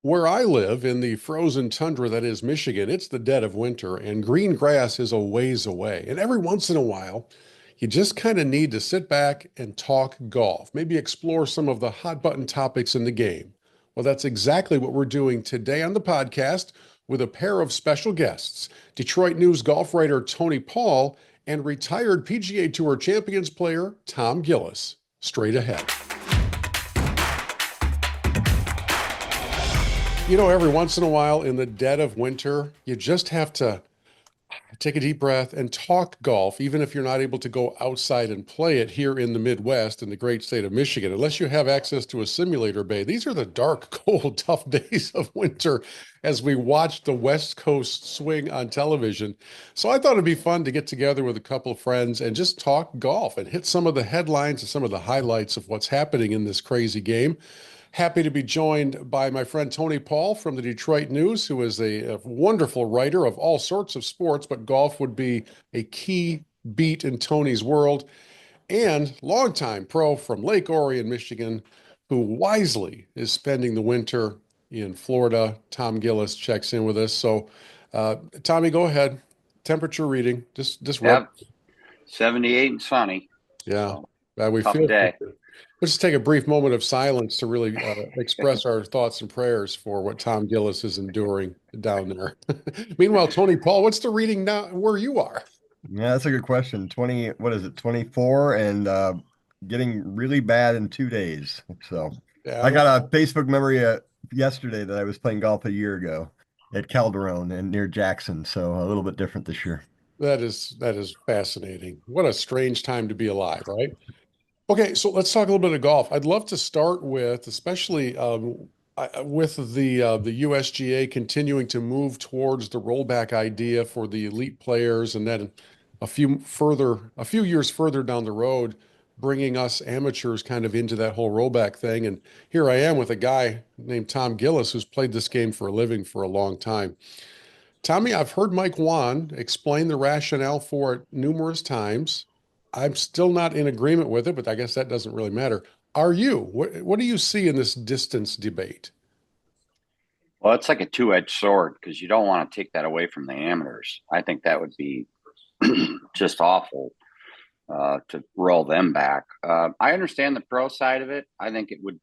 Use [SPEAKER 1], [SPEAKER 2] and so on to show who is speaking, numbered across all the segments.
[SPEAKER 1] Where I live in the frozen tundra that is Michigan, it's the dead of winter and green grass is a ways away. And every once in a while, you just kind of need to sit back and talk golf, maybe explore some of the hot button topics in the game. Well, that's exactly what we're doing today on the podcast with a pair of special guests, Detroit News golf writer Tony Paul and retired PGA Tour Champions player Tom Gillis. Straight ahead. You know, every once in a while in the dead of winter, you just have to take a deep breath and talk golf, even if you're not able to go outside and play it here in the Midwest in the great state of Michigan, unless you have access to a simulator bay. These are the dark, cold, tough days of winter as we watch the West Coast swing on television. So I thought it'd be fun to get together with a couple of friends and just talk golf and hit some of the headlines and some of the highlights of what's happening in this crazy game. Happy to be joined by my friend Tony Paul from the Detroit News, who is a wonderful writer of all sorts of sports, but golf would be a key beat in Tony's world, and longtime pro from Lake Orion, Michigan, who wisely is spending the winter in Florida. Tom Gillis checks in with us. So, Tommy, go ahead. Temperature reading. Just rub.
[SPEAKER 2] Yep, 78 and sunny.
[SPEAKER 1] Yeah.
[SPEAKER 2] So
[SPEAKER 1] We
[SPEAKER 2] tough
[SPEAKER 1] feel for
[SPEAKER 2] day.
[SPEAKER 1] you. Let's just take a brief moment of silence to really express our thoughts and prayers for what Tom Gillis is enduring down there. Meanwhile, Tony Paul, what's the reading now where you are?
[SPEAKER 3] Yeah, that's a good question. 20, what is it, 24 and getting really bad in 2 days. So
[SPEAKER 1] Yeah,
[SPEAKER 3] I got a Facebook memory yesterday that I was playing golf a year ago at Calderon and near Jackson. So a little bit different this year.
[SPEAKER 1] that is fascinating. What a strange time to be alive, right? Okay, so let's talk a little bit of golf. I'd love to start with, especially with the USGA continuing to move towards the rollback idea for the elite players, and then a few years further down the road, bringing us amateurs kind of into that whole rollback thing. And here I am with a guy named Tom Gillis who's played this game for a living for a long time. Tommy, I've heard Mike Wan explain the rationale for it numerous times. I'm still not in agreement with it, but I guess that doesn't really matter. Are you? What do you see in this distance debate?
[SPEAKER 2] Well, it's like a two-edged sword because you don't want to take that away from the amateurs. I think that would be just awful to roll them back. I understand the pro side of it. I think it would.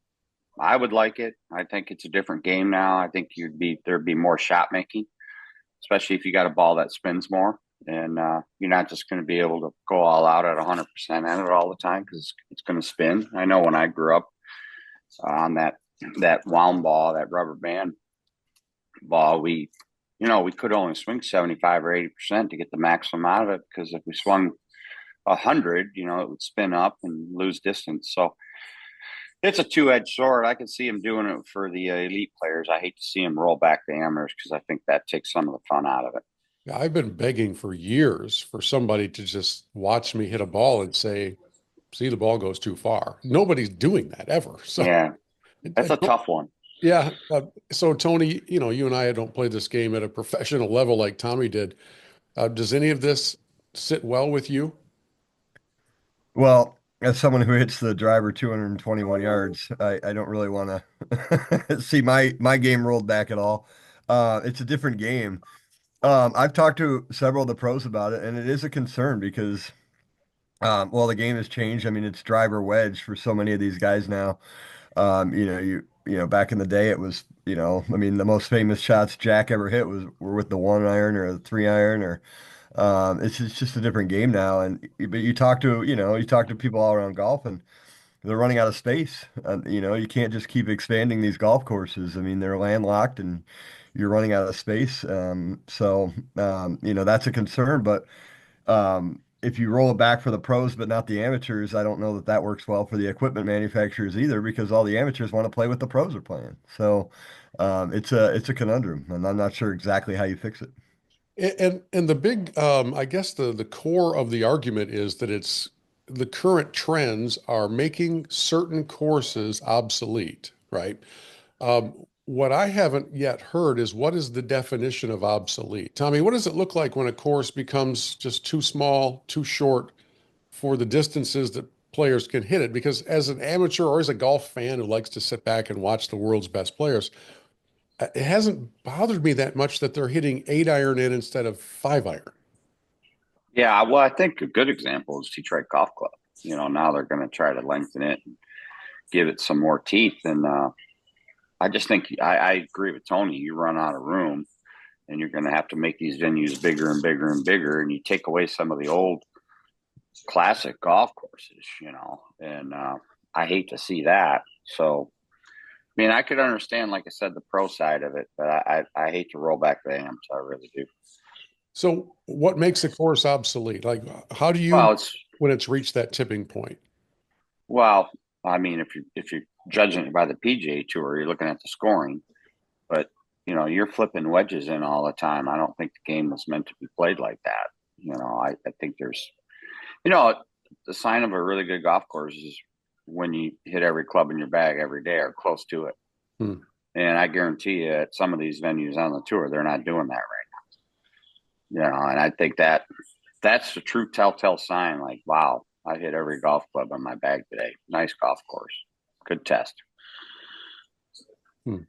[SPEAKER 2] I would like it. I think it's a different game now. I think there'd be more shot making, especially if you got a ball that spins more, and you're not just going to be able to go all out at 100% at it all the time because it's going to spin. I know when I grew up on that wound ball, that rubber band ball, we could only swing 75 or 80% to get the maximum out of it because if we swung 100, it would spin up and lose distance. So it's a two-edged sword. I can see him doing it for the elite players. I hate to see him roll back the amateurs because I think that takes some of the fun out of it.
[SPEAKER 1] Yeah, I've been begging for years for somebody to just watch me hit a ball and say, "See, the ball goes too far." Nobody's doing that ever. So,
[SPEAKER 2] Yeah, that's a tough one.
[SPEAKER 1] yeah. So, Tony, you and I don't play this game at a professional level like Tommy did. Does any of this sit well with you?
[SPEAKER 3] Well, as someone who hits the driver 221 yards, I don't really want to see my game rolled back at all. It's a different game. I've talked to several of the pros about it, and it is a concern because, well, the game has changed. I mean, it's driver wedge for so many of these guys now. Back in the day, it was, I mean, the most famous shots Jack ever hit were with the 1 iron or a 3 iron, or it's just a different game now. But you talk to people all around golf, and they're running out of space. You can't just keep expanding these golf courses. I mean, they're landlocked, and you're running out of space. That's a concern. But if you roll it back for the pros but not the amateurs, I don't know that that works well for the equipment manufacturers either, because all the amateurs want to play what the pros are playing. So it's a conundrum, and I'm not sure exactly how you fix it.
[SPEAKER 1] And the big, I guess the core of the argument is that it's the current trends are making certain courses obsolete, right? What I haven't yet heard is what is the definition of obsolete? Tommy, what does it look like when a course becomes just too small, too short for the distances that players can hit it? Because as an amateur or as a golf fan who likes to sit back and watch the world's best players, It hasn't bothered me that much that they're hitting 8 iron in instead of 5 iron.
[SPEAKER 2] Yeah, well, I think a good example is Detroit Golf Club. Now they're going to try to lengthen it and give it some more teeth. And I just think I agree with Tony. You run out of room, and you're going to have to make these venues bigger and bigger and bigger, and you take away some of the old classic golf courses. And I hate to see that. So, I mean, I could understand, like I said, the pro side of it, but I hate to roll back the amps. I really do.
[SPEAKER 1] So what makes the course obsolete? Like, how do you,
[SPEAKER 2] Well, it's
[SPEAKER 1] when it's reached that tipping point?
[SPEAKER 2] well, I mean, if you're judging it by the PGA Tour, you're looking at the scoring, but you're flipping wedges in all the time. I don't think the game was meant to be played like that. I think there's, you know, the sign of a really good golf course is when you hit every club in your bag every day or close to it.
[SPEAKER 1] Hmm.
[SPEAKER 2] And I guarantee you, at some of these venues on the tour, they're not doing that right now. And I think that's the true telltale sign. Like, wow, I hit every golf club in my bag today. Nice golf course. Good test.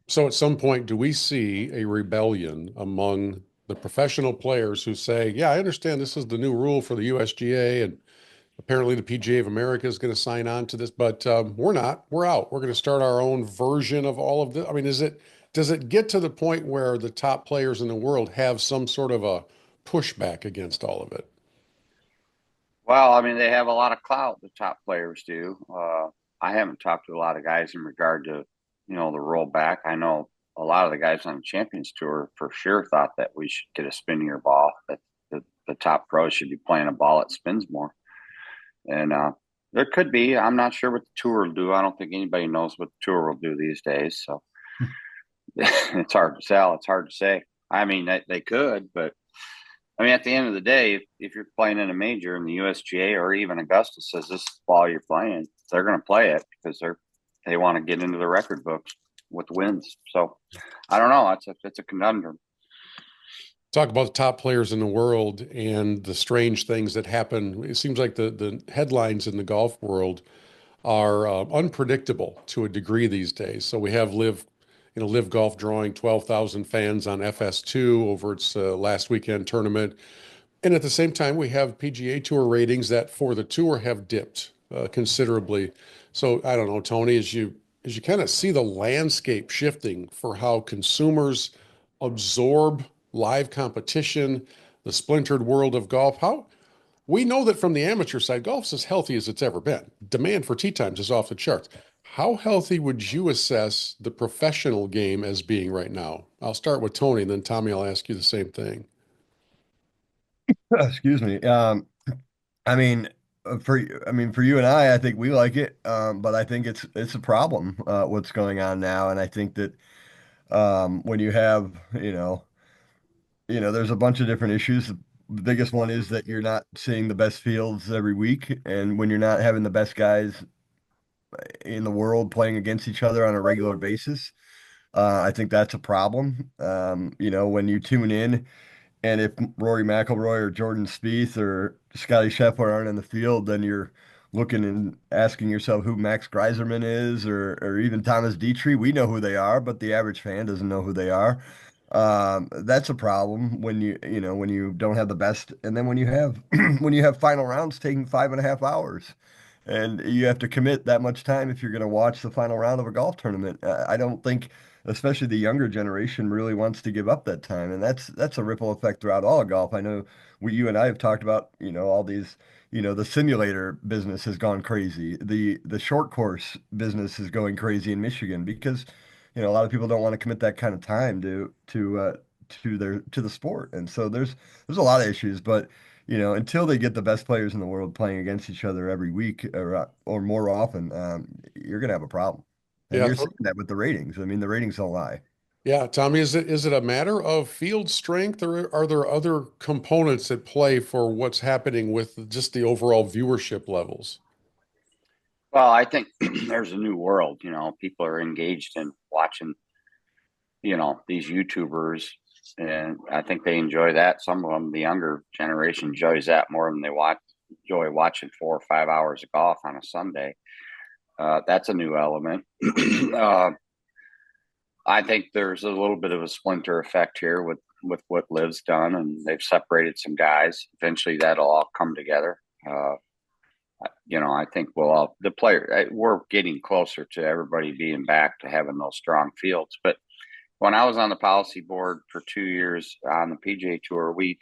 [SPEAKER 1] So at some point, do we see a rebellion among the professional players who say, yeah, I understand this is the new rule for the USGA, and apparently the PGA of America is going to sign on to this, but we're not. We're out. We're going to start our own version of all of this. I mean, does it get to the point where the top players in the world have some sort of a pushback against all of it?
[SPEAKER 2] Well, I mean, they have a lot of clout, the top players do. I haven't talked to a lot of guys in regard to, the rollback. I know a lot of the guys on the Champions Tour for sure thought that we should get a spinnier ball, that the top pros should be playing a ball that spins more. And there could be. I'm not sure what the tour will do. I don't think anybody knows what the tour will do these days. So it's hard to tell. It's hard to say. I mean, they could, but I mean, at the end of the day, if you're playing in a major and the USGA or even Augusta says this is the ball you're playing, they're going to play it because they want to get into the record books with wins. So I don't know. It's a conundrum.
[SPEAKER 1] Talk about the top players in the world and the strange things that happen. It seems like the headlines in the golf world are unpredictable to a degree these days. So we have Live Golf drawing 12,000 fans on FS2 over its last weekend tournament. And at the same time, we have PGA Tour ratings that for the tour have dipped considerably. So I don't know, Tony, as you kind of see the landscape shifting for how consumers absorb live competition, the splintered world of golf, how we know that from the amateur side, golf's as healthy as it's ever been. Demand for tee times is off the charts. How healthy would you assess the professional game as being right now? I'll start with Tony, and then Tommy, I'll ask you the same thing.
[SPEAKER 3] Excuse me. I mean, for you and I think we like it, but I think it's a problem what's going on now, and I think that when you have, there's a bunch of different issues. The biggest one is that you're not seeing the best fields every week, and when you're not having the best guys in the world playing against each other on a regular basis, I think that's a problem. When you tune in. And if Rory McIlroy or Jordan Spieth or Scotty Scheffler aren't in the field, then you're looking and asking yourself who Max Greiserman is or even Thomas Dietrich. We know who they are, but the average fan doesn't know who they are. That's a problem when when you don't have the best, and then when you have when you have final rounds taking 5.5 hours, and you have to commit that much time if you're going to watch the final round of a golf tournament. I don't think, especially the younger generation, really wants to give up that time, and that's a ripple effect throughout all of golf. I know you and I have talked about, all these, the simulator business has gone crazy. The short course business is going crazy in Michigan because, a lot of people don't want to commit that kind of time to the sport, and so there's a lot of issues, but. Until they get the best players in the world playing against each other every week or more often, you're going to have a problem. And
[SPEAKER 1] Yeah,
[SPEAKER 3] you're seeing that with the ratings. I mean, the ratings don't lie.
[SPEAKER 1] yeah, Tommy, is it a matter of field strength, or are there other components at play for what's happening with just the overall viewership levels?
[SPEAKER 2] Well, I think there's a new world. People are engaged in watching, these YouTubers, and I think they enjoy that. Some of them, the younger generation, enjoys that more than they enjoy watching 4 or 5 hours of golf on a Sunday. That's a new element. I think there's a little bit of a splinter effect here with what Liv's done, and they've separated some guys. Eventually, that'll all come together. I think we're getting closer to everybody being back to having those strong fields. But when I was on the policy board for 2 years on the PGA Tour, we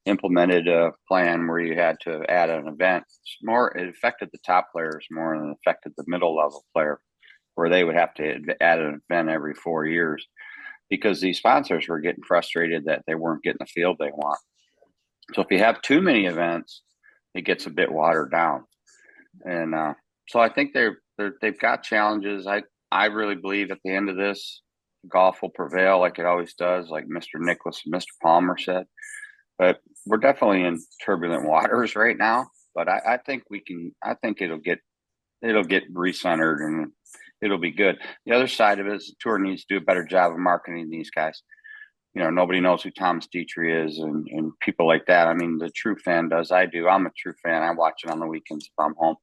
[SPEAKER 2] implemented a plan where you had to add an event. It affected the top players more than it affected the middle level player, where they would have to add an event every 4 years because these sponsors were getting frustrated that they weren't getting the field they want. So if you have too many events, it gets a bit watered down. And so I think they've got challenges. I really believe at the end of this, golf will prevail like it always does, like Mr. Nicklaus and Mr. Palmer said. But we're definitely in turbulent waters right now. But I think it'll get recentered and it'll be good. The other side of it is the tour needs to do a better job of marketing these guys. Nobody knows who Thomas Dietrich is and people like that. I mean, the true fan does. I do. I'm a true fan. I watch it on the weekends if I'm home.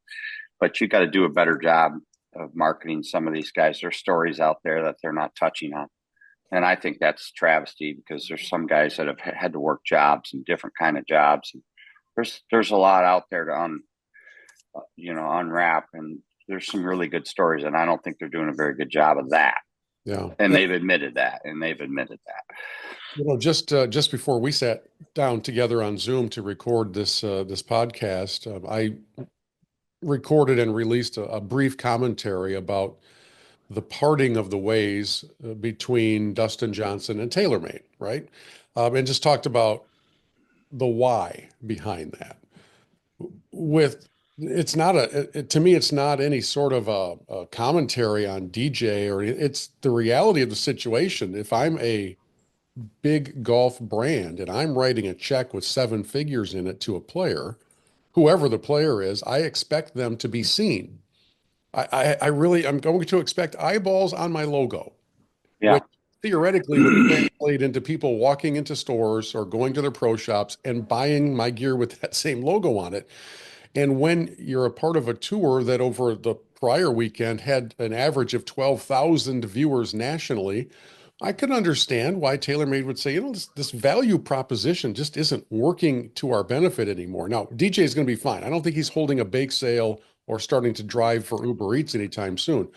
[SPEAKER 2] But you got to do a better job of marketing some of these guys. There's stories out there that they're not touching on. And I think that's travesty because there's some guys that have had to work jobs and different kind of jobs. And there's a lot out there to unwrap. And there's some really good stories. And I don't think they're doing a very good job of that.
[SPEAKER 1] Yeah.
[SPEAKER 2] And they've admitted that.
[SPEAKER 1] Just before we sat down together on Zoom to record this podcast, I recorded and released a brief commentary about the parting of the ways between Dustin Johnson and TaylorMade, right? And just talked about the why behind that. To me, it's not any sort of a commentary on DJ it's the reality of the situation. If I'm a big golf brand and I'm writing a check with 7 figures in it to a player, whoever the player is, I expect them to be seen. I'm going to expect eyeballs on my logo, which theoretically would translate into people walking into stores or going to their pro shops and buying my gear with that same logo on it. And when you're a part of a tour that over the prior weekend had an average of 12,000 viewers nationally, I could understand why TaylorMade would say, this value proposition just isn't working to our benefit anymore. Now, DJ is going to be fine. I don't think he's holding a bake sale or starting to drive for Uber Eats anytime soon.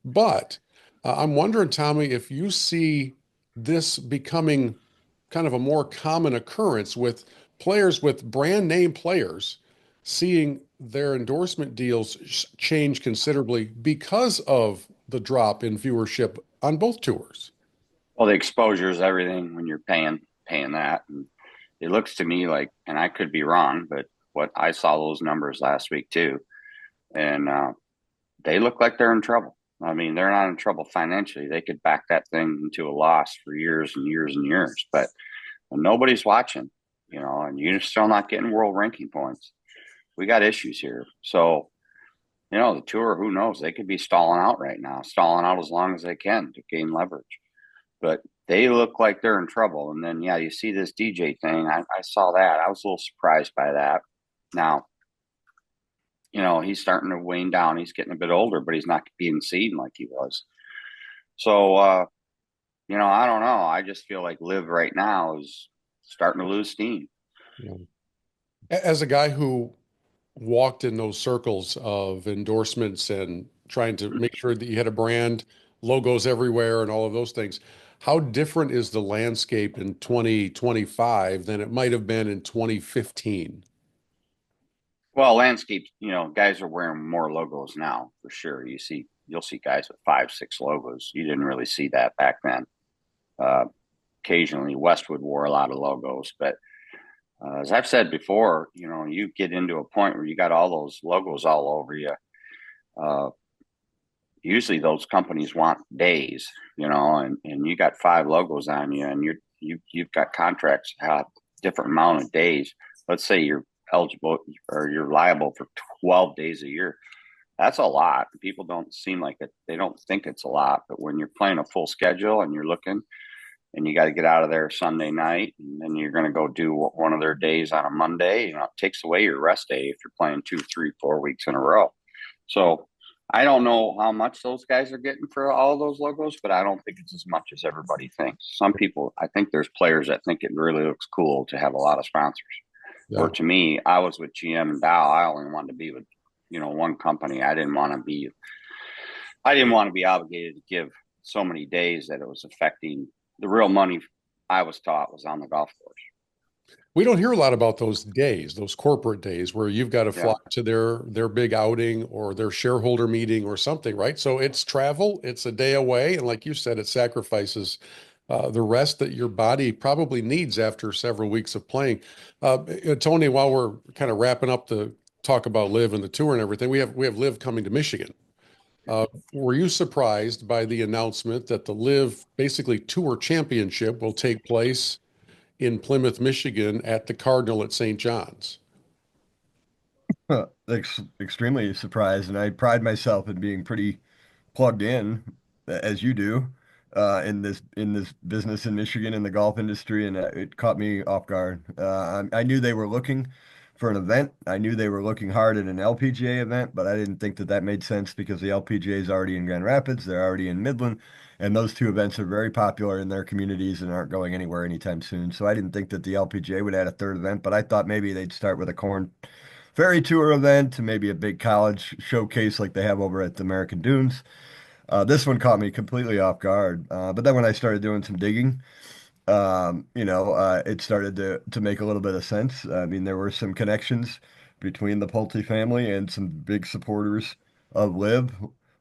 [SPEAKER 1] But I'm wondering, Tommy, if you see this becoming kind of a more common occurrence with players, with brand name players, seeing their endorsement deals change considerably because of the drop in viewership on both tours.
[SPEAKER 2] Well, the exposure is everything when you're paying that. And it looks to me like, and I could be wrong, but what I saw those numbers last week too. And they look like they're in trouble. I mean, they're not in trouble financially. They could back that thing into a loss for years and years and years. But when nobody's watching, and you're still not getting world ranking points, we got issues here. So, the tour, who knows? They could be stalling out right now, stalling out as long as they can to gain leverage. But they look like they're in trouble. And then, you see this DJ thing. I saw that. I was a little surprised by that. Now, he's starting to wane down. He's getting a bit older, but he's not being seen like he was. So, I don't know. I just feel like LIV right now is starting to lose steam.
[SPEAKER 1] Yeah. As a guy who walked in those circles of endorsements and trying to make sure that you had a brand, logos everywhere, and all of those things, how different is the landscape in 2025 than it might have been in 2015?
[SPEAKER 2] Well, landscape, guys are wearing more logos now for sure. You'll see guys with 5, 6 logos. You didn't really see that back then. Occasionally Westwood wore a lot of logos, but as I've said before, you get into a point where you got all those logos all over you. Usually those companies want days, and you got 5 logos on you, and you've got contracts that have different amount of days. Let's say you're eligible or you're liable for 12 days a year. That's a lot. People don't seem like it. They don't think it's a lot, but when you're playing a full schedule and you're looking and you got to get out of there Sunday night, and then you're going to go do one of their days on a Monday, it takes away your rest day if you're playing 2, 3, 4 weeks in a row. So I don't know how much those guys are getting for all those logos, but I don't think it's as much as everybody thinks. Some people, I think there's players that think it really looks cool to have a lot of sponsors.
[SPEAKER 1] Yeah.
[SPEAKER 2] Where to me, I was with GM and Dow. I only wanted to be with, one company. I didn't want to be obligated to give so many days that it was affecting the real money. I was taught was on the golf course.
[SPEAKER 1] We don't hear a lot about those days, those corporate days where you've got to
[SPEAKER 2] Yeah.
[SPEAKER 1] fly to their big outing or their shareholder meeting or something, right? So it's travel, it's a day away, and like you said, it sacrifices the rest that your body probably needs after several weeks of playing. Tony, while we're kind of wrapping up the talk about Live and the tour and everything, we have Live coming to Michigan. Were you surprised by the announcement that the Live basically Tour Championship will take place in Plymouth, Michigan at the Cardinal at St. John's?
[SPEAKER 3] Extremely surprised, and I pride myself in being pretty plugged in, as you do, in this business in Michigan in the golf industry, and it caught me off guard. I knew they were looking for an event. I knew they were looking hard at an LPGA event, but I didn't think that that made sense because the LPGA is already in Grand Rapids, they're already in Midland, and those two events are very popular in their communities and aren't going anywhere anytime soon. So I didn't think that the LPGA would add a third event, but I thought maybe they'd start with a Corn Ferry Tour event to maybe a big college showcase like they have over at the American Dunes. This one caught me completely off guard. But then when I started doing some digging, it started to make a little bit of sense. I mean, there were some connections between the Pulte family and some big supporters of Liv.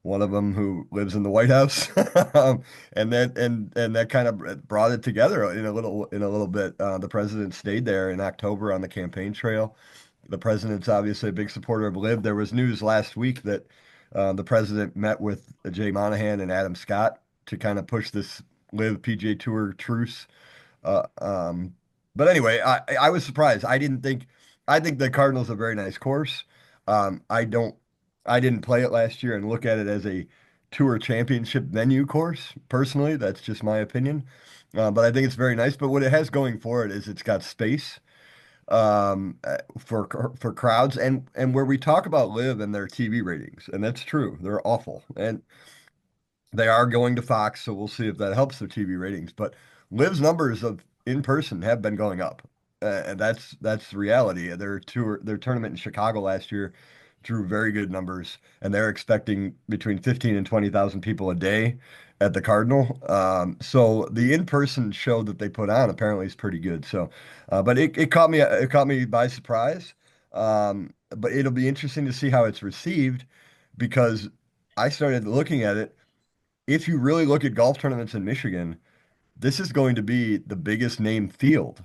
[SPEAKER 3] One of them who lives in the White House, and that kind of brought it together in a little bit. The president stayed there in October on the campaign trail. The president's obviously a big supporter of Liv. There was news last week that the president met with Jay Monahan and Adam Scott to kind of push this Liv PGA Tour truce. Uh, um, but anyway, I was surprised. I think the Cardinals a very nice course. I didn't play it last year and look at it as a tour championship venue course. Personally, that's just my opinion. But I think it's very nice. But what it has going for it is it's got space for crowds and where we talk about Live and their TV ratings, and that's true. They're awful. And they are going to Fox, so we'll see if that helps their TV ratings. But Liv's numbers of in person have been going up, and that's the reality. Their tournament in Chicago last year drew very good numbers, and they're expecting between 15 and 20,000 people a day at the Cardinal. So the in-person show that they put on apparently is pretty good. So, but it caught me by surprise. But it'll be interesting to see how it's received because I started looking at it. If you really look at golf tournaments in Michigan, this is going to be the biggest name field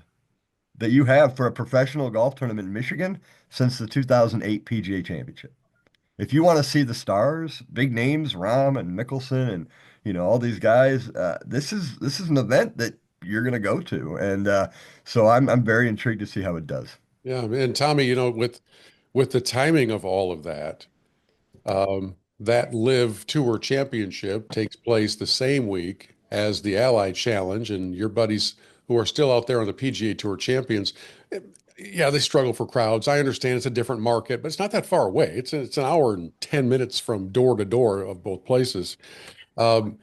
[SPEAKER 3] that you have for a professional golf tournament in Michigan since the 2008 PGA Championship. If you want to see the stars, big names, Rahm and Mickelson and all these guys, this is an event that you're going to go to, and so I'm very intrigued to see how it does.
[SPEAKER 1] Yeah, and Tommy, with the timing of all of that, that Live Tour Championship takes place the same week as the Ally Challenge, and your buddies who are still out there on the PGA Tour Champions, yeah, they struggle for crowds. I understand it's a different market, but it's not that far away. It's an hour and 10 minutes from door to door of both places. Um,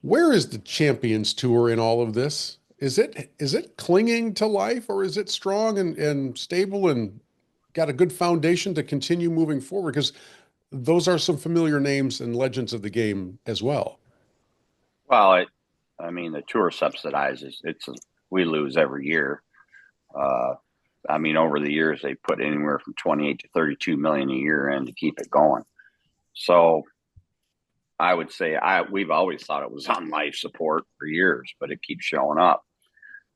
[SPEAKER 1] where is the Champions Tour in all of this? Is it clinging to life, or is it strong and stable and got a good foundation to continue moving forward? Because those are some familiar names and legends of the game as well.
[SPEAKER 2] Well, I mean, the tour subsidizes. We lose every year. Uh, I mean, over the years, they put anywhere from 28 to 32 million a year in to keep it going. So I would say we've always thought it was on life support for years, but it keeps showing up.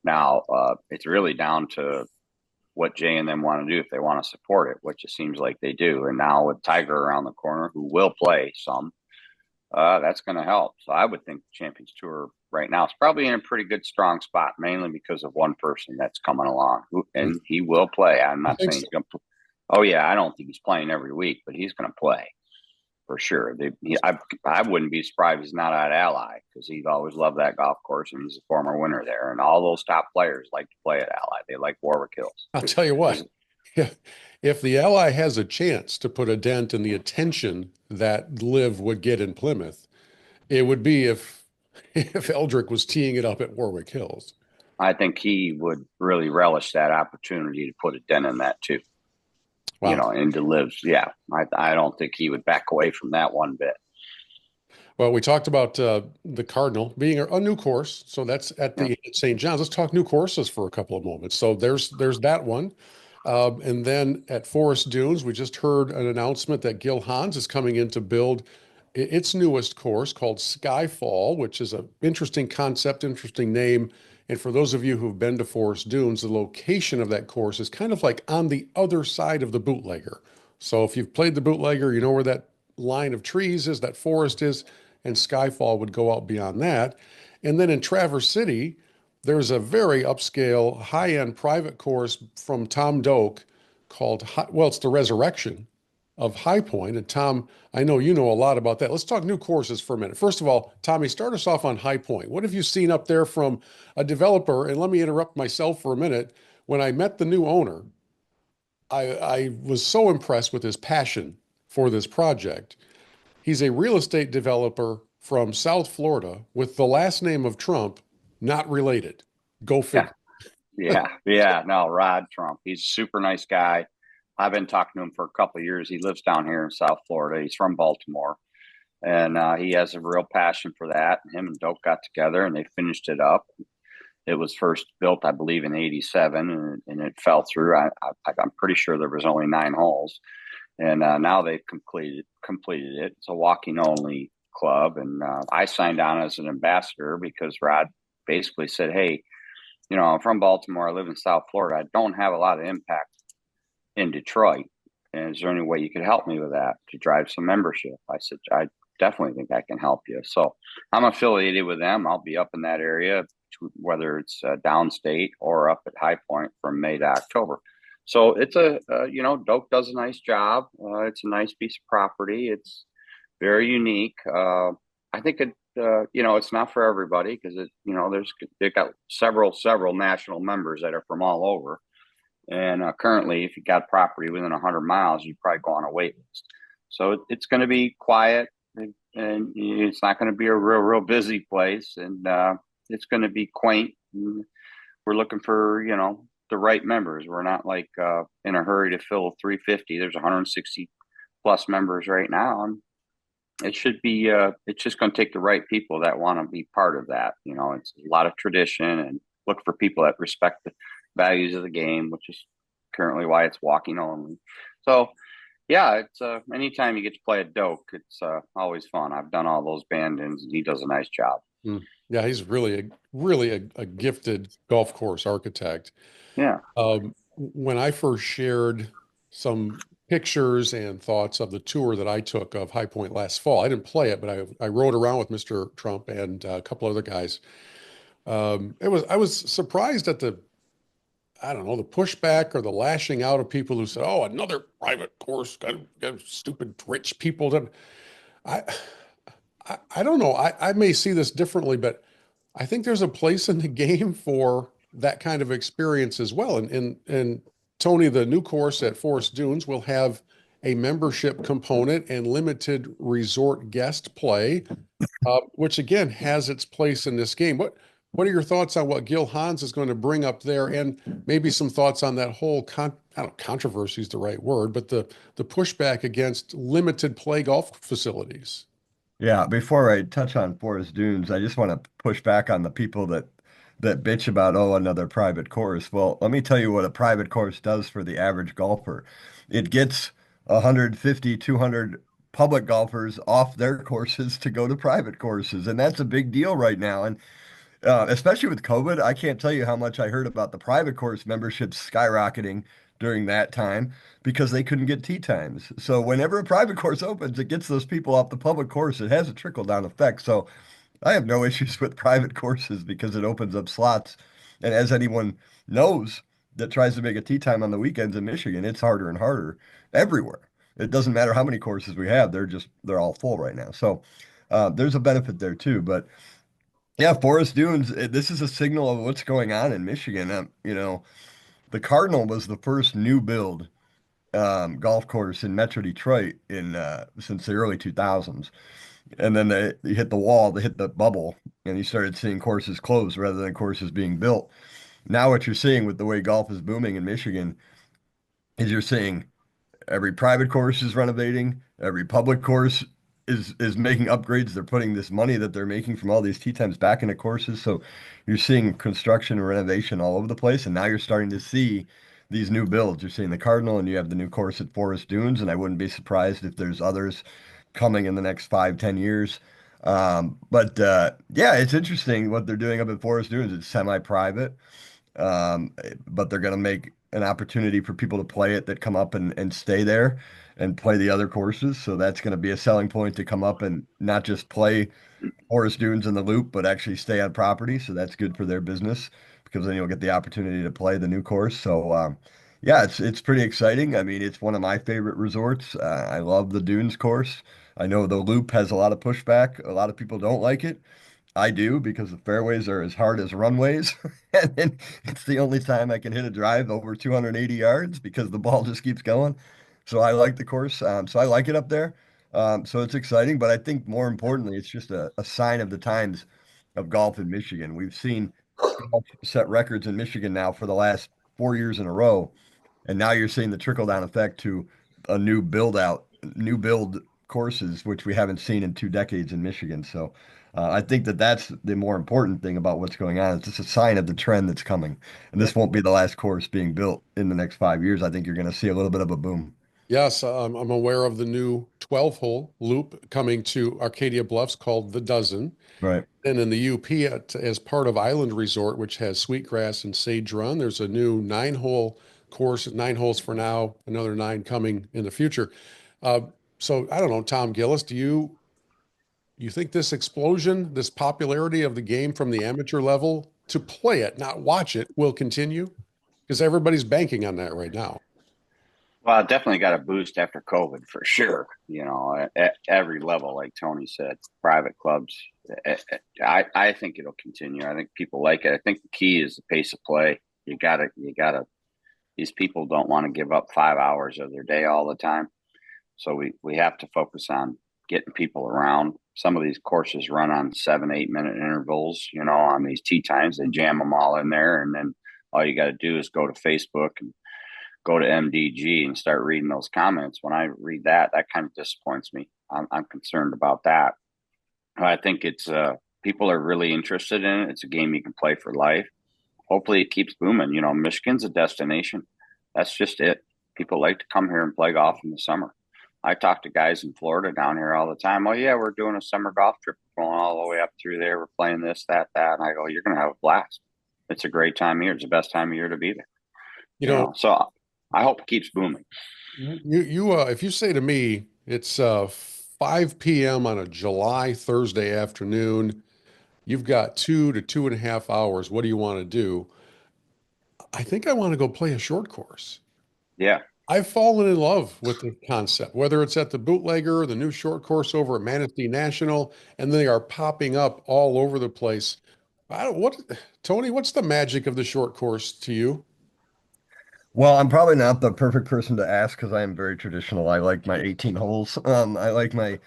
[SPEAKER 2] Now, it's really down to what Jay and them want to do if they want to support it, which it seems like they do. And now with Tiger around the corner, who will play some, that's going to help. So I would think the Champions Tour right now is probably in a pretty good, strong spot, mainly because of one person that's coming along, and he will play. I'm
[SPEAKER 1] I
[SPEAKER 2] not
[SPEAKER 1] think
[SPEAKER 2] saying
[SPEAKER 1] so.
[SPEAKER 2] he's going to. Oh yeah, I don't think he's playing every week, but he's going to play for sure. I wouldn't be surprised if he's not at Ally because he's always loved that golf course and he's a former winner there. And all those top players like to play at Ally. They like Warwick Hills.
[SPEAKER 1] I'll tell you what, if the ally has a chance to put a dent in the attention that Liv would get in Plymouth, it would be if if Eldrick was teeing it up at Warwick Hills.
[SPEAKER 2] I think he would really relish that opportunity to put a dent in that too.
[SPEAKER 1] Wow.
[SPEAKER 2] Into lives. Yeah, I don't think he would back away from that one bit.
[SPEAKER 1] Well, we talked about the Cardinal being a new course, so that's at
[SPEAKER 2] Yeah.
[SPEAKER 1] the St. John's. Let's talk new courses for a couple of moments. So there's that one, and then at Forest Dunes, we just heard an announcement that Gil Hans is coming in to build its newest course called Skyfall, which is an interesting concept, interesting name. And for those of you who've been to Forest Dunes, the location of that course is kind of like on the other side of the bootlegger. So if you've played the bootlegger, you know where that line of trees is, that forest is, and Skyfall would go out beyond that. And then in Traverse City, there's a very upscale, high-end private course from Tom Doak called, well, it's the Resurrection of High Point. And Tom, I know you know a lot about that. Let's talk new courses for a minute. First of all, Tommy, start us off on High Point. What have you seen up there from a developer? And let me interrupt myself for a minute. When I met the new owner, I was so impressed with his passion for this project. He's a real estate developer from South Florida with the last name of Trump, not related. Go
[SPEAKER 2] Yeah.
[SPEAKER 1] figure.
[SPEAKER 2] Yeah. No, Rod Trump. He's a super nice guy. I've been talking to him for a couple of years. He lives down here in South Florida. He's from Baltimore, and he has a real passion for that. Him and Dope got together, and they finished it up. It was first built, I believe, in '87, and it fell through. I'm pretty sure there was only 9 holes, and now they've completed it. It's a walking only club, and I signed on as an ambassador because Rod basically said, "Hey, I'm from Baltimore. I live in South Florida. I don't have a lot of impact in Detroit. And is there any way you could help me with that to drive some membership?" I said, "I definitely think I can help you." So I'm affiliated with them. I'll be up in that area, whether it's downstate or up at High Point from May to October. So it's Doak does a nice job. It's a nice piece of property. It's very unique. I think it's not for everybody because they've got several national members that are from all over. And currently, if you got property within 100 miles, you probably go on a wait list. So it's going to be quiet, and it's not going to be a real busy place, and it's going to be quaint. We're looking for the right members. We're not like in a hurry to fill 350. There's 160 plus members right now, and it should be. It's just going to take the right people that want to be part of that. It's a lot of tradition, and look for people that respect the values of the game, which is currently why it's walking only. So, yeah, it's anytime you get to play a Doak, it's always fun. I've done all those band-ins, and he does a nice job.
[SPEAKER 1] Mm. Yeah, he's really a gifted golf course architect.
[SPEAKER 2] Yeah.
[SPEAKER 1] When I first shared some pictures and thoughts of the tour that I took of High Point last fall, I didn't play it, but I rode around with Mr. Trump and a couple other guys. I was surprised at I don't know, the pushback or the lashing out of people who said, "Oh, another private course, got stupid rich people." I, I don't know. I may see this differently, but I think there's a place in the game for that kind of experience as well. And Tony, the new course at Forest Dunes will have a membership component and limited resort guest play, which again has its place in this game. What are your thoughts on what Gil Hans is going to bring up there, and maybe some thoughts on that whole I don't know, controversy is the right word, but the pushback against limited play golf facilities?
[SPEAKER 3] Yeah, before I touch on Forest Dunes, I just want to push back on the people that bitch about, oh, another private course. Well, let me tell you what a private course does for the average golfer. It gets 150, 200 public golfers off their courses to go to private courses, and that's a big deal right now. And especially with COVID, I can't tell you how much I heard about the private course memberships skyrocketing during that time because they couldn't get tee times. So whenever a private course opens, it gets those people off the public course. It has a trickle down effect. So I have no issues with private courses because it opens up slots. And as anyone knows that tries to make a tee time on the weekends in Michigan, it's harder and harder everywhere. It doesn't matter how many courses we have, they're all full right now. So there's a benefit there too. But yeah, Forest Dunes, this is a signal of what's going on in Michigan. The Cardinal was the first new build golf course in Metro Detroit in since the early 2000s. And then they hit the wall, they hit the bubble, and you started seeing courses close rather than courses being built. Now, what you're seeing with the way golf is booming in Michigan is you're seeing every private course is renovating, every public course is making upgrades. They're putting this money that they're making from all these tee times back into courses. So you're seeing construction and renovation all over the place. And now you're starting to see these new builds. You're seeing the Cardinal and you have the new course at Forest Dunes. And I wouldn't be surprised if there's others coming in the next 5, 10 years. But yeah, it's interesting what they're doing up at Forest Dunes. It's semi-private. But they're going to make an opportunity for people to play it that come up and stay there and play the other courses. So that's going to be a selling point to come up and not just play Forest Dunes in the Loop, but actually stay on property. So that's good for their business because then you'll get the opportunity to play the new course. So yeah, it's pretty exciting. I mean, it's one of my favorite resorts. I love the Dunes course. I know the Loop has a lot of pushback. A lot of people don't like it. I do because the fairways are as hard as runways. And then it's the only time I can hit a drive over 280 yards because the ball just keeps going. So I like the course. So I like it up there. So it's exciting. But I think more importantly, it's just a sign of the times of golf in Michigan. We've seen golf set records in Michigan now for the last 4 years in a row. And now you're seeing the trickle down effect to a new build out, new build courses, which we haven't seen in 2 decades in Michigan. So I think that that's the more important thing about what's going on. It's just a sign of the trend that's coming. And this won't be the last course being built in the next 5 years. I think you're going to see a little bit of a boom.
[SPEAKER 1] Yes, I'm aware of the new 12-hole loop coming to Arcadia Bluffs called the Dozen.
[SPEAKER 3] Right.
[SPEAKER 1] And in the UP, as part of Island Resort, which has Sweetgrass and Sage Run, there's a new 9-hole course, 9 holes for now, another 9 coming in the future. Uh, so I don't know, Tom Gillis, do you think this explosion, this popularity of the game from the amateur level to play it, not watch it, will continue? Because everybody's banking on that right now.
[SPEAKER 2] Well, it definitely got a boost after COVID for sure. At every level, like Tony said, private clubs. I think it'll continue. I think people like it. I think the key is the pace of play. You gotta. These people don't want to give up 5 hours of their day all the time. So we have to focus on getting people around. Some of these courses run on 7, 8 minute intervals, on these tee times. They jam them all in there. And then all you got to do is go to Facebook and go to MDG and start reading those comments. When I read that, that kind of disappoints me. I'm concerned about that. I think it's people are really interested in it. It's a game you can play for life. Hopefully it keeps booming. Michigan's a destination. That's just it. People like to come here and play golf in the summer. I talk to guys in Florida down here all the time. Oh yeah, we're doing a summer golf trip, going all the way up through there. We're playing this, that, that. And I go, you're going to have a blast. It's a great time of year. It's the best time of year to be there.
[SPEAKER 1] You know,
[SPEAKER 2] So I hope it keeps booming.
[SPEAKER 1] if you say to me it's 5 p.m. on a July Thursday afternoon, you've got 2 to 2.5 hours. What do you want to do? I think I want to go play a short course.
[SPEAKER 2] Yeah.
[SPEAKER 1] I've fallen in love with the concept, whether it's at the Bootlegger or the new short course over at Manistee National, and they are popping up all over the place. Tony, what's the magic of the short course to you?
[SPEAKER 3] Well, I'm probably not the perfect person to ask because I am very traditional. I like my 18 holes. I like my,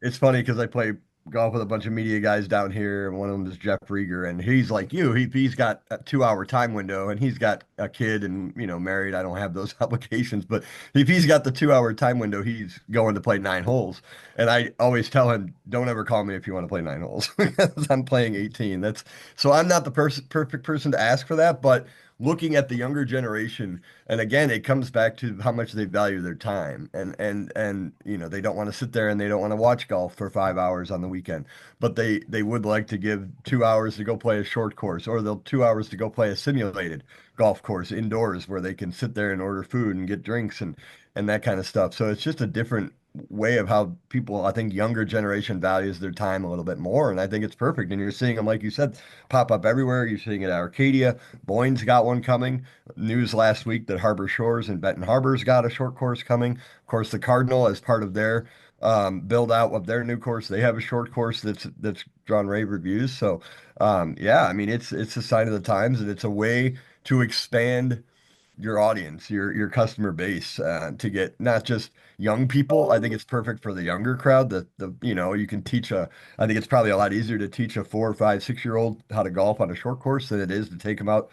[SPEAKER 3] it's funny because I play golf with a bunch of media guys down here, and one of them is Jeff Rieger, and he's like you. He's got a 2 hour time window, and he's got a kid and married. I don't have those obligations, but if he's got the 2 hour time window, he's going to play 9 holes. And I always tell him, don't ever call me if you want to play 9 holes because I'm playing 18. That's so I'm not the perfect person to ask for that, but looking at the younger generation, and again, it comes back to how much they value their time, and they don't want to sit there and they don't want to watch golf for 5 hours on the weekend, but they would like to give 2 hours to go play a short course, or they'll 2 hours to go play a simulated golf course indoors where they can sit there and order food and get drinks and that kind of stuff. So it's just a different way of how people, I think, younger generation values their time a little bit more, and I think it's perfect. And you're seeing them, like you said, pop up everywhere. You're seeing it at Arcadia. Boyne's got one coming. News last week that Harbor Shores and Benton Harbor's got a short course coming. Of course, the Cardinal, as part of their build out of their new course, they have a short course that's drawn rave reviews. So yeah, I mean it's a sign of the times, and it's a way to expand your audience, your customer base, to get not just young people. I think it's perfect for the younger crowd. You can teach I think it's probably a lot easier to teach a 4, 5, 6-year-old how to golf on a short course than it is to take them out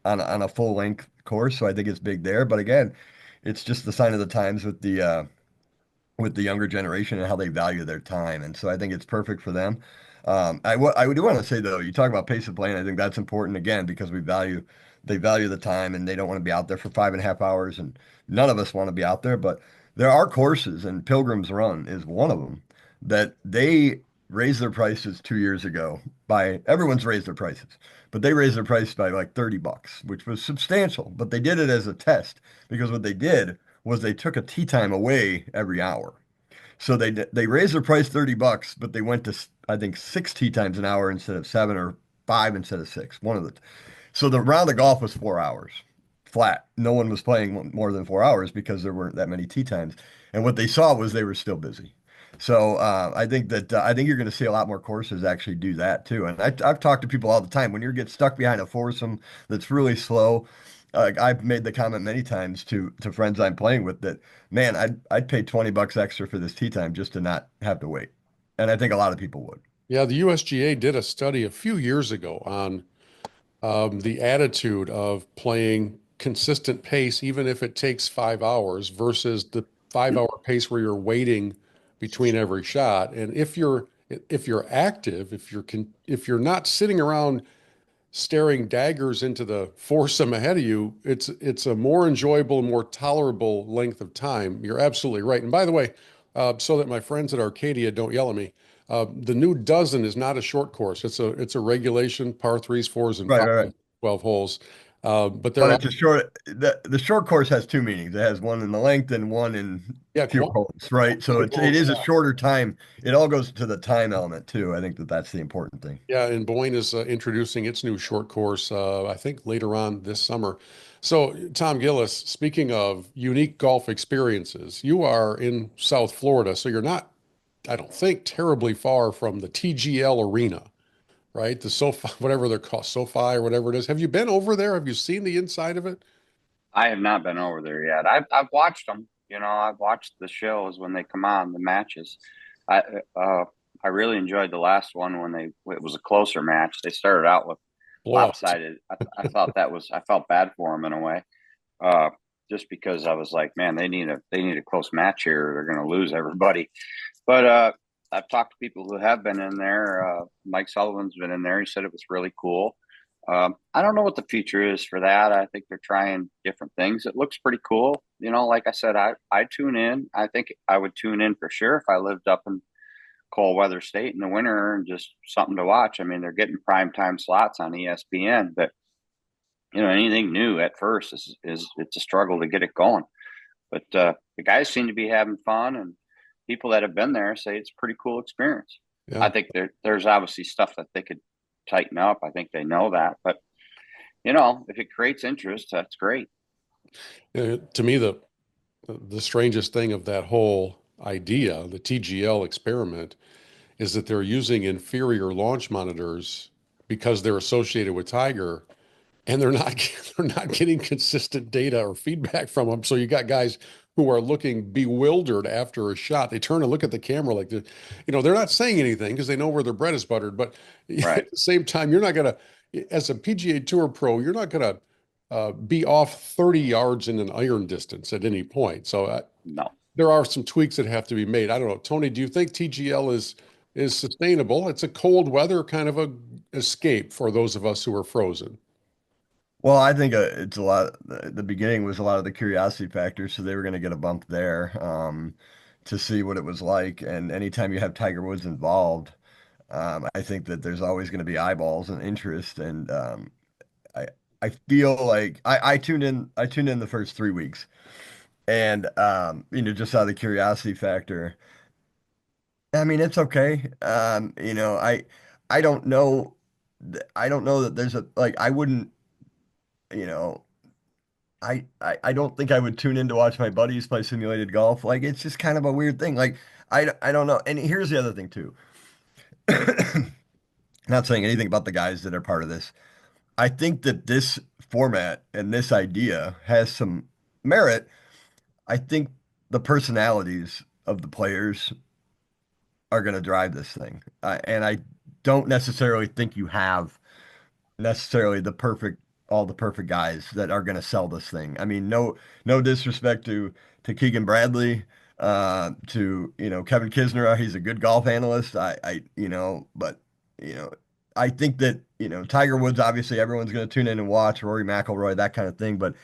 [SPEAKER 3] on a full length course. So I think it's big there. But again, it's just the sign of the times with the younger generation and how they value their time. And so I think it's perfect for them. I do want to say though, you talk about pace of play, and I think that's important again because they value the time and they don't want to be out there for 5.5 hours, and none of us want to be out there. But there are courses, and Pilgrim's Run is one of them, that they raised their prices 2 years ago by everyone's raised their prices, but they raised their price by like $30, which was substantial. But they did it as a test because what they did was they took a tee time away every hour. So they raised their price $30, but they went to I think 6 tee times an hour instead of 7, or 5 instead of 6. One of the So the round of golf was 4 hours flat. No one was playing more than 4 hours because there weren't that many tee times. And what they saw was they were still busy. So I think you're going to see a lot more courses actually do that too. And I've talked to people all the time. When you get stuck behind a foursome that's really slow, I've made the comment many times to friends I'm playing with that, man, I'd pay $20 extra for this tee time just to not have to wait. And I think a lot of people would.
[SPEAKER 1] Yeah, the USGA did a study a few years ago on the attitude of playing consistent pace, even if it takes 5 hours, versus the 5 hour pace where you're waiting between every shot. And if you're active, if you're not sitting around staring daggers into the foursome ahead of you, it's a more enjoyable, more tolerable length of time. You're absolutely right. And by the way, so that my friends at Arcadia don't yell at me, the new dozen is not a short course. It's a regulation par threes, fours, and
[SPEAKER 3] Right,
[SPEAKER 1] five,
[SPEAKER 3] right, right.
[SPEAKER 1] 12 holes. But
[SPEAKER 3] But
[SPEAKER 1] they're
[SPEAKER 3] it's a short, the short course has two meanings. It has one in the length and one in
[SPEAKER 1] yeah,
[SPEAKER 3] fewer holes, right? So it is a
[SPEAKER 1] yeah.
[SPEAKER 3] shorter time. It all goes to the time element too. I think that's the important thing.
[SPEAKER 1] Yeah, and Boyne is introducing its new short course, I think later on this summer. So, Tom Gillis, speaking of unique golf experiences, you are in South Florida, so you're not, I don't think, terribly far from the TGL Arena, right? The SoFi, whatever they're called, SoFi or whatever it is. Have you been over there? Have you seen the inside of it?
[SPEAKER 2] I have not been over there yet. I've watched them. I've watched the shows when they come on, the matches. I uh, I really enjoyed the last one when it was a closer match. They started out with
[SPEAKER 1] Blowouts.
[SPEAKER 2] lopsided. I thought I felt bad for them in a way, uh, just because I was like, man, they need a close match here. They're going to lose everybody. But I've talked to people who have been in there. Mike Sullivan's been in there. He said it was really cool. I don't know what the future is for that. I think they're trying different things. It looks pretty cool. Like I said, I tune in. I think I would tune in for sure if I lived up in cold weather state in the winter and just something to watch. I mean, they're getting prime time slots on ESPN, but anything new at first is it's a struggle to get it going. But the guys seem to be having fun, and people that have been there say it's a pretty cool experience. I
[SPEAKER 1] Yeah.
[SPEAKER 2] think there's obviously stuff that they could tighten up. I think they know that, but if it creates interest, that's great.
[SPEAKER 1] To me, the strangest thing of that whole idea, the TGL experiment, is that they're using inferior launch monitors because they're associated with Tiger, and they're not they're not getting consistent data or feedback from them. So you got guys who are looking bewildered after a shot. They turn and look at the camera like they're not saying anything because they know where their bread is buttered. But
[SPEAKER 2] Right?
[SPEAKER 1] at the same time, you're not gonna, as a PGA Tour pro, you're not gonna be off 30 yards in an iron distance at any point. So
[SPEAKER 2] No.
[SPEAKER 1] there are some tweaks that have to be made. I don't know, Tony, do you think TGL is sustainable? It's a cold weather kind of a escape for those of us who are frozen.
[SPEAKER 3] Well, I think it's a lot. The beginning was a lot of the curiosity factor, so they were going to get a bump there, to see what it was like. And anytime you have Tiger Woods involved, I think that there's always going to be eyeballs and interest. And I I feel like I tuned in. I tuned in the first 3 weeks, and just out of the curiosity factor. I mean, it's okay. I don't know. I don't know that there's a like. I wouldn't. You know. I don't think I would tune in to watch my buddies play simulated golf. Like it's just kind of a weird thing. Like I don't know. And here's the other thing too. Not saying anything about the guys that are part of this. I think that this format and this idea has some merit. I think the personalities of the players are going to drive this thing. And I don't necessarily think you have necessarily all the perfect guys that are going to sell this thing. I mean, no disrespect to Keegan Bradley, to, Kevin Kisner. He's a good golf analyst. But, you know, I think that, Tiger Woods, obviously everyone's going to tune in and watch, Rory McIlroy, that kind of thing. But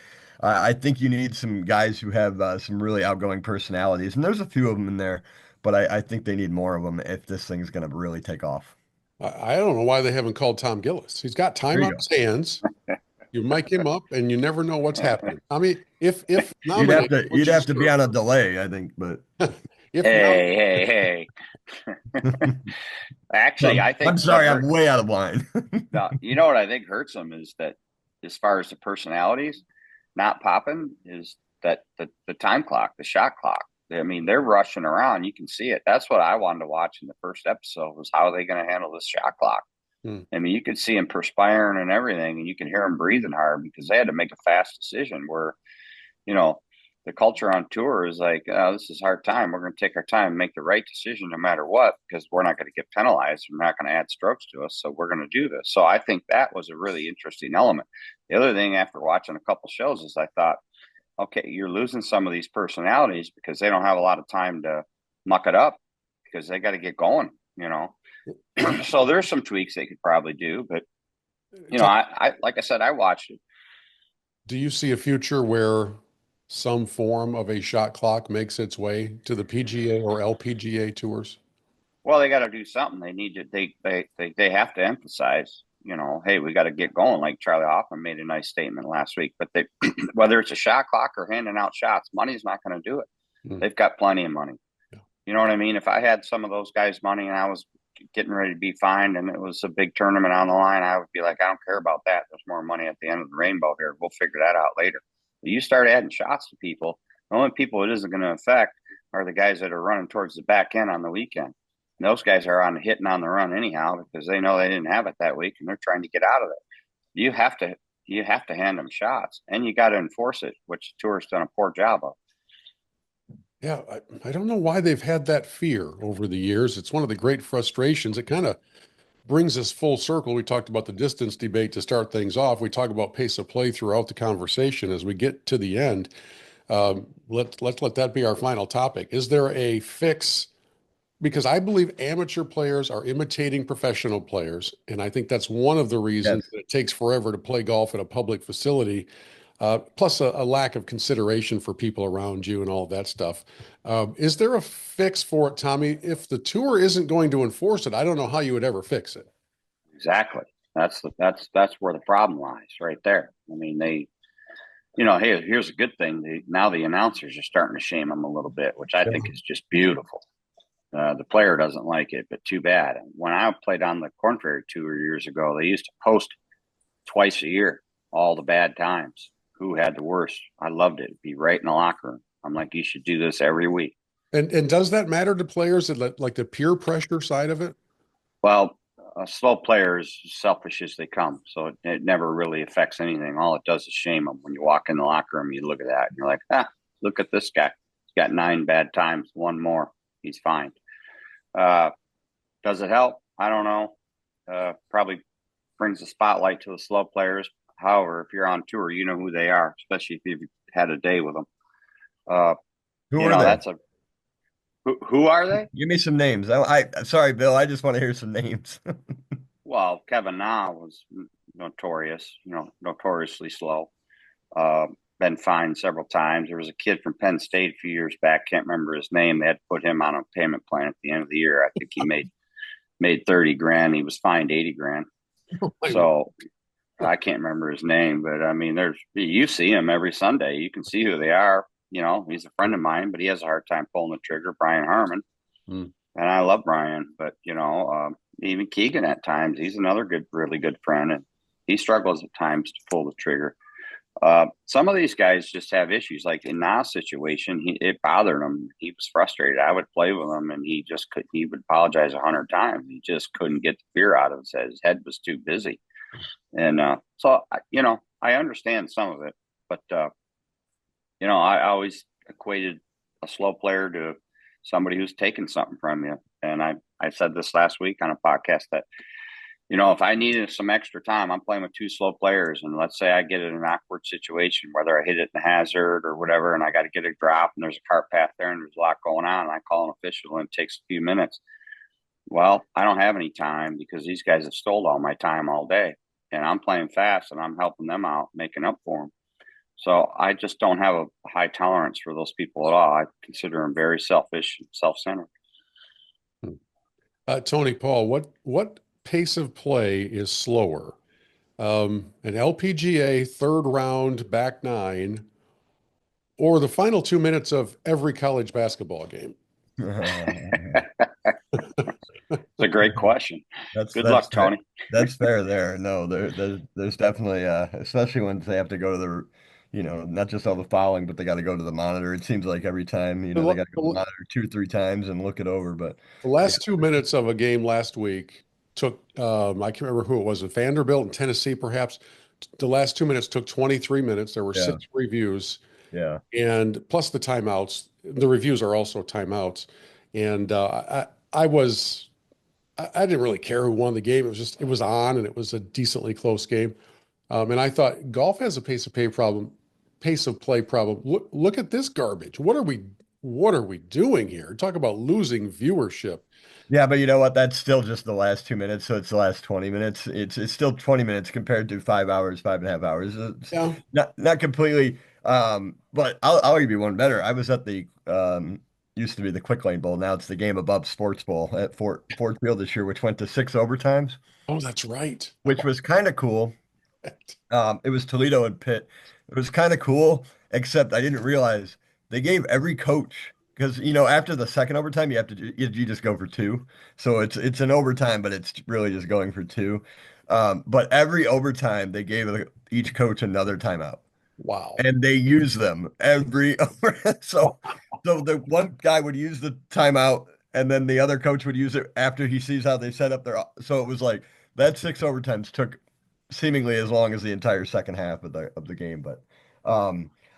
[SPEAKER 3] I think you need some guys who have some really outgoing personalities. And there's a few of them in there, but I think they need more of them if this thing's going to really take off.
[SPEAKER 1] I don't know why they haven't called Tom Gillis. He's got
[SPEAKER 3] There
[SPEAKER 1] time
[SPEAKER 3] you
[SPEAKER 1] on
[SPEAKER 3] go.
[SPEAKER 1] his hands. You mic him up, and you never know what's happening. I mean, if
[SPEAKER 3] You'd have
[SPEAKER 1] nominated,
[SPEAKER 3] to
[SPEAKER 1] which
[SPEAKER 3] you'd have
[SPEAKER 1] is
[SPEAKER 3] to be on a delay, I think, but
[SPEAKER 1] if
[SPEAKER 2] Hey, actually, I
[SPEAKER 3] I'm
[SPEAKER 2] think what
[SPEAKER 3] sorry, I'm
[SPEAKER 2] hurt.
[SPEAKER 3] way out of line.
[SPEAKER 2] No, you know what I think hurts them is that, as far as the personalities not popping, is that the time clock, the shot clock. I mean, they're rushing around. You can see it. That's what I wanted to watch in the first episode, was how are they going to handle this shot clock. I mean, you could see them perspiring and everything, and you can hear them breathing hard because they had to make a fast decision where, you know, the culture on tour is like, oh, this is hard time. We're going to take our time and make the right decision no matter what, because we're not going to get penalized. We're not going to add strokes to us. So we're going to do this. So I think that was a really interesting element. The other thing, after watching a couple shows, is I thought, okay, you're losing some of these personalities because they don't have a lot of time to muck it up because they got to get going, you know. So there's some tweaks they could probably do, but I like I said, I watched it.
[SPEAKER 1] do you see a future where some form of a shot clock makes its way to the PGA or LPGA tours?
[SPEAKER 2] Well, they got to do something. They need to. They have to emphasize. Hey, we got to get going. Like Charlie Hoffman made a nice statement last week. But they, whether it's a shot clock or handing out shots, money's not going to do it. They've got plenty of money.
[SPEAKER 1] Yeah.
[SPEAKER 2] You know what I mean? If I had some of those guys' money and I was getting ready to be fined and it was a big tournament on the line, I would be like, I don't care about that. There's more money at the end of the rainbow here. We'll figure that out later. But you start adding shots to people, the only people it isn't going to affect are the guys that are running towards the back end on the weekend. And those guys are hitting on the run anyhow because they know they didn't have it that week and they're trying to get out of it. You have to hand them shots, and you got to enforce it, which the tour's done a poor job of.
[SPEAKER 1] Yeah, I don't know why they've had that fear over the years. It's one of the great frustrations. It kind of brings us full circle. We talked about the distance debate to start things off. We talk about pace of play throughout the conversation. As we get to the end, let's let that be our final topic. Is there a fix? Because I believe amateur players are imitating professional players, and I think that's one of the reasons
[SPEAKER 3] Yes.
[SPEAKER 1] that it takes forever to play golf at a public facility. Plus a lack of consideration for people around you and all of that stuff. Is there a fix for it, Tommy? If the tour isn't going to enforce it, I don't know how you would ever fix it.
[SPEAKER 2] Exactly. That's where the problem lies, right there. I mean, hey, here's a good thing. Now the announcers are starting to shame them a little bit, which I think is just beautiful. The player doesn't like it, but too bad. When I played on the Corn Ferry Tour years ago, they used to post twice a year all the bad times, who had the worst. I loved it. It'd be right in the locker room. I'm like, you should do this every week.
[SPEAKER 1] And does that matter to players that like the peer pressure side of it?
[SPEAKER 2] Well, a slow player is selfish as they come, so it never really affects anything. All it does is shame them. When you walk in the locker room, you look at that and you're like, look at this guy. He's got 9 bad times, one more. He's fine. Does it help? I don't know. Probably brings the spotlight to the slow players. However, if you're on tour, you know who they are, especially if you've had a day with them.
[SPEAKER 3] Who are they?
[SPEAKER 2] That's who are they?
[SPEAKER 3] Give me some names. Sorry, Bill. I just want to hear some names.
[SPEAKER 2] Well, Kevin Na was notorious, notoriously slow. Been fined several times. There was a kid from Penn State a few years back. Can't remember his name. They had to put him on a payment plan at the end of the year. I think he made 30 grand. He was fined 80 grand. So I can't remember his name, but I mean, you see him every Sunday. You can see who they are. He's a friend of mine, but he has a hard time pulling the trigger. Brian Harmon, and I love Brian, but even Keegan at times, he's another really good friend, and he struggles at times to pull the trigger. Some of these guys just have issues. Like in Na's situation, it bothered him. He was frustrated. I would play with him, and he just could. He would apologize 100 times. He just couldn't get the fear out of his head. His head was too busy. And so, I understand some of it, but I always equated a slow player to somebody who's taking something from you. And I said this last week on a podcast that, if I needed some extra time, I'm playing with two slow players. And let's say I get in an awkward situation, whether I hit it in the hazard or whatever, and I got to get a drop and there's a cart path there and there's a lot going on. And I call an official and it takes a few minutes. Well, I don't have any time because these guys have stole all my time all day. And I'm playing fast and I'm helping them out, making up for them. So I just don't have a high tolerance for those people at all. I consider them very selfish and self-centered.
[SPEAKER 1] Tony Paul, what pace of play is slower? An LPGA third round back nine, or the final 2 minutes of every college basketball game?
[SPEAKER 2] It's a great question.
[SPEAKER 3] That's
[SPEAKER 2] Good
[SPEAKER 3] that's
[SPEAKER 2] luck,
[SPEAKER 3] fair.
[SPEAKER 2] Tony.
[SPEAKER 3] That's fair there. No, there's definitely especially when they have to go to the, not just all the fouling, but they got to go to the monitor. It seems like every time,
[SPEAKER 1] The,
[SPEAKER 3] they
[SPEAKER 1] la-
[SPEAKER 3] got to go to the
[SPEAKER 1] the
[SPEAKER 3] monitor 2 or 3 times and look it over. But yeah,
[SPEAKER 1] last 2 minutes of a game last week took, I can't remember who it was, Vanderbilt in Tennessee, perhaps. The last 2 minutes took 23 minutes. There were
[SPEAKER 3] yeah,
[SPEAKER 1] 6 reviews,
[SPEAKER 3] yeah.
[SPEAKER 1] and plus the timeouts. The reviews are also timeouts. And I didn't really care who won the game. It was on, and it was a decently close game. And I thought golf has a pace of play problem. Look at this garbage. What are we doing here? Talk about losing viewership.
[SPEAKER 3] Yeah, but you know what? That's still just the last 2 minutes, so it's the last 20 minutes. It's still 20 minutes compared to 5 hours, 5.5 hours. It's
[SPEAKER 1] Yeah.
[SPEAKER 3] not completely. But I'll give you one better. I was at the used to be the Quick Lane Bowl. Now it's the Game Above Sports Bowl at Ford Field this year, which went to 6 overtimes,
[SPEAKER 1] Oh, that's right.
[SPEAKER 3] which was kind of cool. It was Toledo and Pitt. It was kind of cool, except I didn't realize they gave every coach because after the second overtime you have to you just go for two, so it's an overtime, but it's really just going for two. But every overtime they gave each coach another timeout,
[SPEAKER 1] Wow.
[SPEAKER 3] and they use them every over. So the one guy would use the timeout, and then the other coach would use it after he sees how they set up their. So it was like that 6 overtimes took seemingly as long as the entire second half of the game. But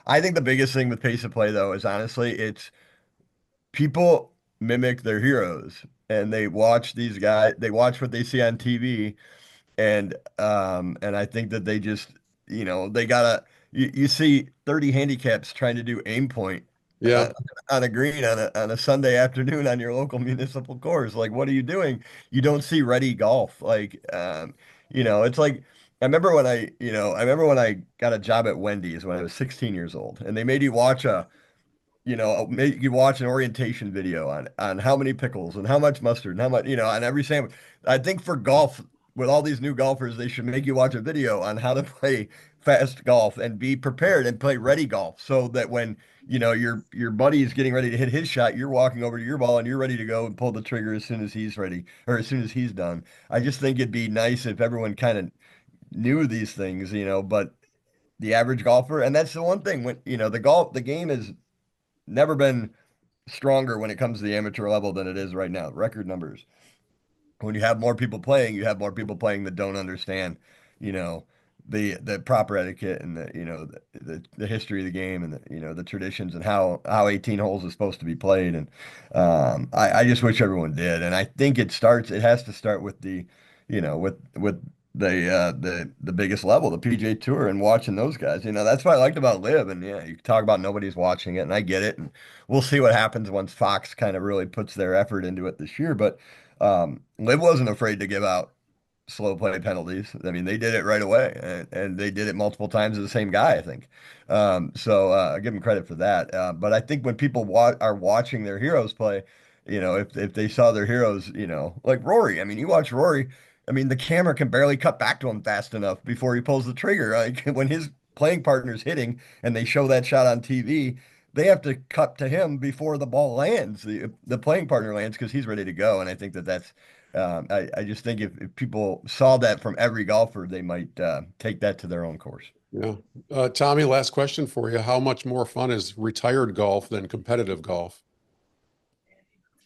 [SPEAKER 3] I think the biggest thing with pace of play though is honestly it's people mimic their heroes and they watch these guys, they watch what they see on TV, and I think that they just they gotta you see 30 handicaps trying to do aim point
[SPEAKER 1] Yeah.
[SPEAKER 3] uh, on a green on a Sunday afternoon on your local municipal course. Like, what are you doing? You don't see ready golf. Like, it's like I remember when I got a job at Wendy's when I was 16 years old, and they made you watch make you watch an orientation video on how many pickles and how much mustard and how much, on every sandwich. I think for golf, with all these new golfers, they should make you watch a video on how to play fast golf and be prepared and play ready golf so that when, your buddy is getting ready to hit his shot, you're walking over to your ball and you're ready to go and pull the trigger as soon as he's ready or as soon as he's done. I just think it'd be nice if everyone kind of knew these things, but the average golfer, and that's the one thing when, the game has never been stronger when it comes to the amateur level than it is right now. Record numbers. When you have more people playing, you have more people playing that don't understand, you know, the proper etiquette and the history of the game and the traditions and how 18 holes is supposed to be played. And I just wish everyone did. And I think it has to start with with the biggest level, the PGA Tour, and watching those guys. That's what I liked about LIV. And yeah, you talk about nobody's watching it, and I get it. And we'll see what happens once Fox kind of really puts their effort into it this year. But LIV wasn't afraid to give out slow play penalties. I mean, they did it right away, and they did it multiple times to the same guy, I think. So I give them credit for that. But I think when people are watching their heroes play, if they saw their heroes, like Rory. I mean, you watch Rory. I mean, the camera can barely cut back to him fast enough before he pulls the trigger. Like when his playing partner's hitting and they show that shot on TV, they have to cut to him before the ball lands, the playing partner lands because he's ready to go. And I think that's I just think if people saw that from every golfer, they might take that to their own course.
[SPEAKER 1] Yeah. Tommy, last question for you. How much more fun is retired golf than competitive golf?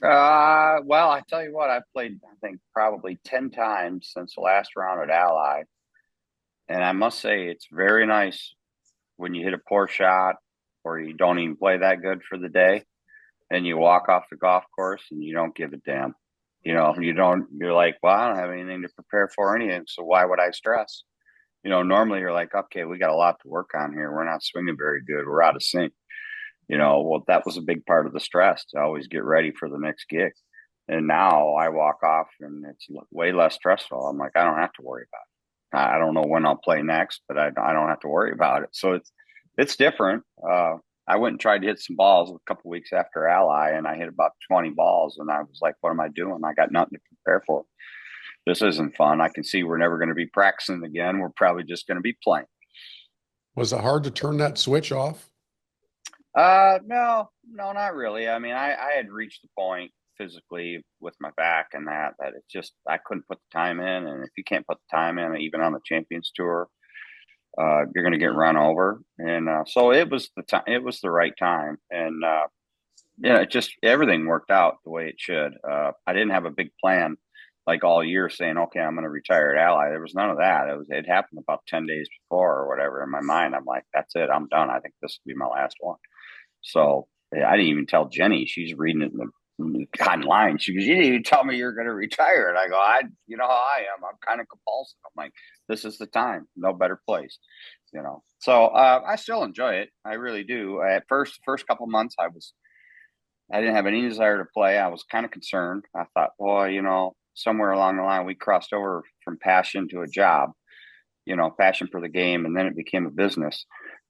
[SPEAKER 2] Well, I tell you what, I've played, I think, probably 10 times since the last round at Ally. And I must say, it's very nice when you hit a poor shot or you don't even play that good for the day and you walk off the golf course and you don't give a damn. You're like, well, I don't have anything to prepare for anything. So why would I stress? Normally you're like, okay, we got a lot to work on here. We're not swinging very good. We're out of sync. Well, that was a big part of the stress to always get ready for the next gig. And now I walk off and it's way less stressful. I'm like, I don't have to worry about it. I don't know when I'll play next, but I don't have to worry about it. So it's different. I went and tried to hit some balls a couple weeks after Ally, and I hit about 20 balls, and I was like, what am I doing? I got nothing to prepare for. This isn't fun. I can see we're never going to be practicing again. We're probably just going to be playing.
[SPEAKER 1] Was it hard to turn that switch off?
[SPEAKER 2] No, not really. I mean, I had reached the point physically with my back and that it's just, I couldn't put the time in. And if you can't put the time in, even on the Champions Tour, you're going to get run over. And, so it was the right time. And, it just, everything worked out the way it should. I didn't have a big plan like all year saying, okay, I'm going to retire at Ally. There was none of that. It happened about 10 days before or whatever. In my mind, I'm like, that's it. I'm done. I think this will be my last one. So I didn't even tell Jenny. She's reading it online. She goes, you didn't even tell me you're going to retire. And I go, you know how I am. I'm kind of compulsive. I'm like, this is the time. No better place. So I still enjoy it. I really do. At first couple months, I didn't have any desire to play. I was kind of concerned. I thought, boy, somewhere along the line, we crossed over from passion to a job, passion for the game. And then it became a business.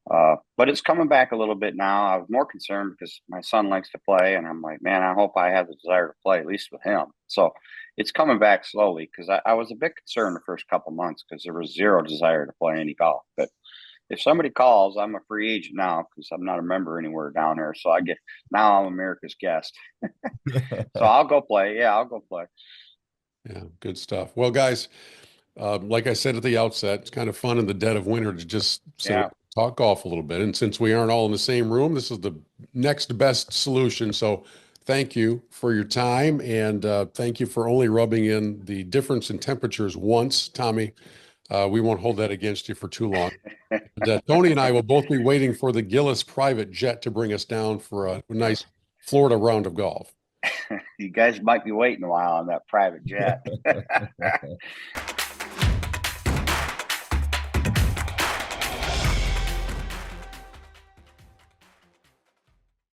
[SPEAKER 2] But it's coming back a little bit now. I was more concerned because my son likes to play, and I'm like, man, I hope I have the desire to play, at least with him. So it's coming back slowly because I was a bit concerned the first couple months because there was zero desire to play any golf. But if somebody calls, I'm a free agent now because I'm not a member anywhere down here. So now I'm America's guest. So I'll go play. Yeah, I'll go play.
[SPEAKER 1] Yeah, good stuff. Well, guys, like I said at the outset, it's kind of fun in the dead of winter to just talk golf a little bit. And since we aren't all in the same room, this is the next best solution. So thank you for your time. And thank you for only rubbing in the difference in temperatures once, Tommy. We won't hold that against you for too long. Tony and I will both be waiting for the Gillis private jet to bring us down for a nice Florida round of golf.
[SPEAKER 2] You guys might be waiting a while on that private jet.